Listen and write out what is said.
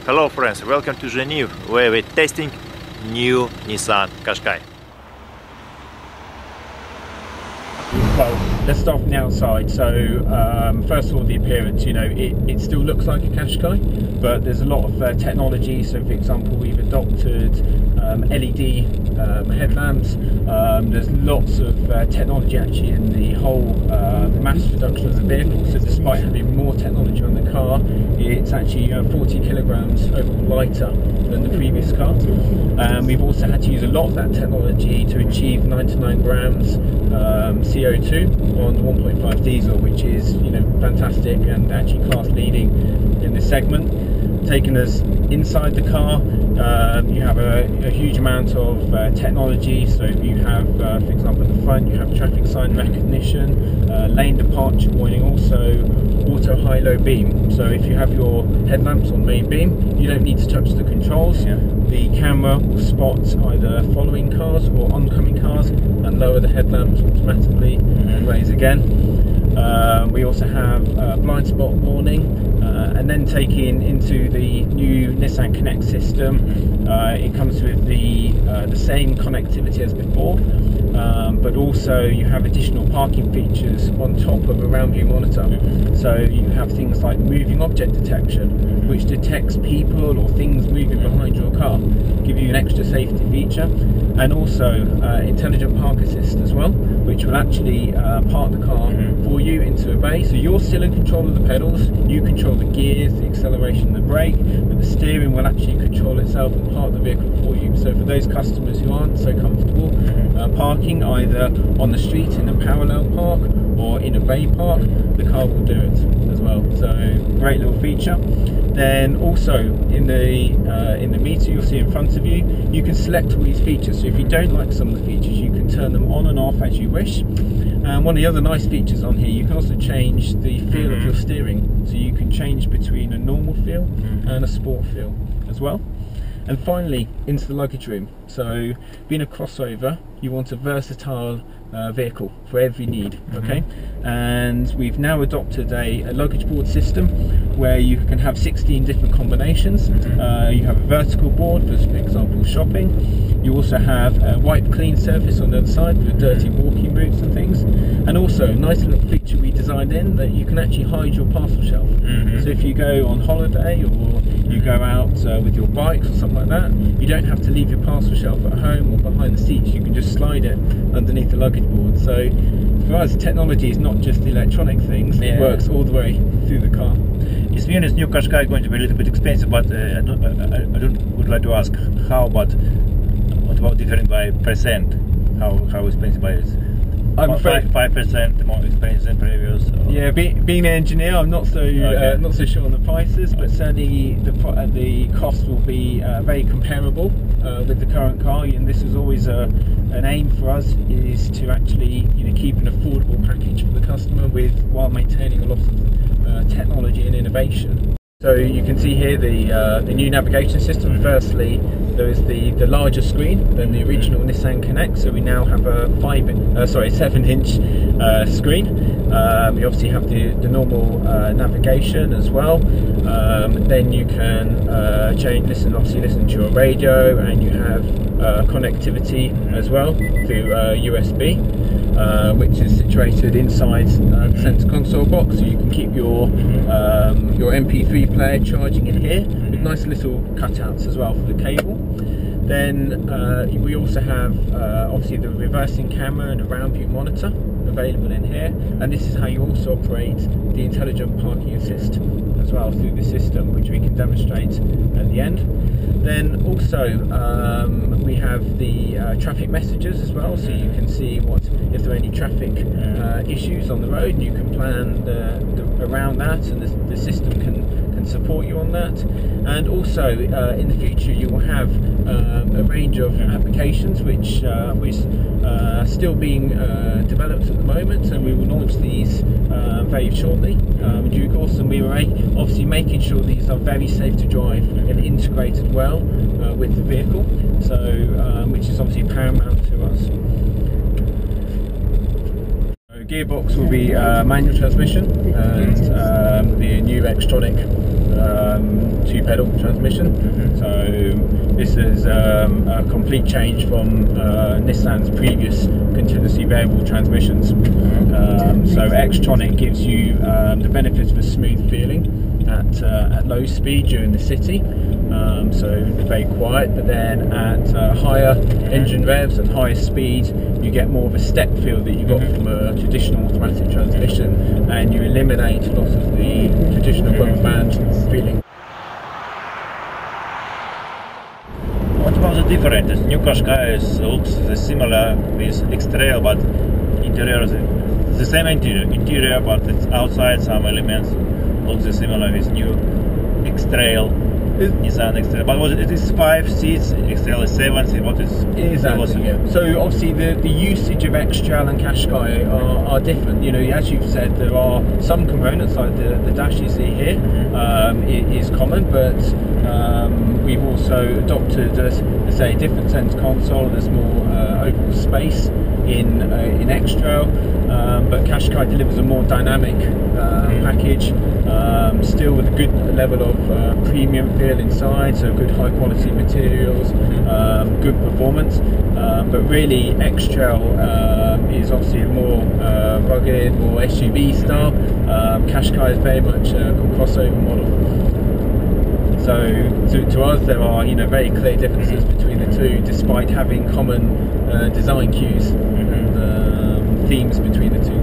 Hello friends, welcome to Geneva, where we're testing new Nissan Qashqai. Well, let's start from the outside. So first of all, the appearance, you know, it still looks like a Qashqai, but there's a lot of technology. So for example, we've adopted LED headlamps. There's lots of technology actually in the whole mass production of the vehicle. So despite having more technology on the car, it's actually 40 kilograms overall lighter than the previous car. We've also had to use a lot of that technology to achieve 99 grams CO2 on the 1.5 diesel, which is, you know, fantastic and actually class leading in this segment. Taking us inside the car, you have a huge amount of technology. So you have, for example, at the front, you have traffic sign recognition, lane departure warning, also auto high-low beam. So if you have your headlamps on main beam, you don't need to touch the controls. The camera will spot either following cars or oncoming cars and lower the headlamps automatically and raise again. We also have blind spot warning, and then taking into the new Nissan Connect system, it comes with the same connectivity as before, but also you have additional parking features on top of a round view monitor. So you have things like moving object detection, which detects people or things moving behind your car, give you an extra safety feature, and also intelligent park assist as well, which will actually park the car for you into a bay. So you're still in control of the pedals, you control the gears, the acceleration, the brake, but the steering will actually control itself and park the vehicle for you. So for those customers who aren't so comfortable parking either on the street in a parallel park or in a bay park, the car will do it as well. So great little feature. Then also in the meter you'll see in front of you, you can select all these features. So if you don't like some of the features, you can turn them on and off as you wish. And one of the other nice features on here, you can also change the feel of your steering. So you can change between a normal feel and a sport feel as well. And finally, into the luggage room. So being a crossover, you want a versatile vehicle for every need, okay? And we've now adopted a luggage board system where you can have 16 different combinations. You have a vertical board for example shopping. You also have a wipe clean surface on the other side for dirty walking routes and things. And also a nice little feature we designed in that you can actually hide your parcel shelf. So if you go on holiday or you go out with your bikes or something like that, you don't have to leave your parcel shelf at home or behind the seats. You can just slide it underneath the luggage board. So for us, technology is not just electronic things, it works all the way through the car. Is this new Qashqai going to be a little bit expensive, but I would like to ask what about different by percent? How expensive is it? I'm afraid 5% more expensive than previous. Or? Yeah, being an engineer, I'm not so not so sure on the prices, but certainly the cost will be very comparable with the current car. And this is always an aim for us, is to actually, you know, keep an affordable package for the customer while maintaining a lot of technology and innovation. So you can see here the new navigation system. Firstly, there is the larger screen than the original Nissan Connect, so we now have a 7-inch screen. You obviously have the normal navigation as well. Then you can listen to your radio, and you have connectivity as well through USB, which is situated inside the centre console box, so you can keep your MP3 player charging in here with nice little cutouts as well for the cable. Then we also have obviously the reversing camera and a round view monitor available in here, and this is how you also operate the intelligent parking assist as well through the system, which we can demonstrate at the end. Then also we have the traffic messages as well, so you can see if there are any traffic issues on the road, and you can plan around that, and the system can support you on that. And also in the future you will have a range of applications which are still being developed at the moment, and we will launch these very shortly in due course, and we were obviously making sure these are very safe to drive and integrated well with the vehicle, so which is obviously paramount to us. Gearbox will be manual transmission, and the new electronic two-pedal transmission. So this is a complete change from Nissan's previous continuously variable transmissions. So Xtronic gives you the benefits of a smooth feeling at low speed during the city. So very quiet, but then at higher engine revs and higher speed you get more of a step feel that you got from a traditional automatic transmission, and you eliminate a lot of the traditional rubber band feeling. What about the difference? This new Qashqai looks similar with X-Trail, but interior is the same interior, but it's outside some elements looks similar with new X-Trail. Nissan X-Trail, but it is 5 seats, X-Trail is 7 seats, what is exactly, yeah. So obviously the usage of X-Trail and Qashqai are different. You know, as you've said, there are some components like the dash you see here is common, but we've also adopted a different sense console. There's more open space in X-Trail, but Qashqai delivers a more dynamic package, still with a good level of premium feel inside, so good high quality materials, good performance, but really X-Trail is obviously a more rugged, more SUV style. Qashqai is very much a crossover model. So to us there are very clear differences between the two, despite having common design cues, themes between the two.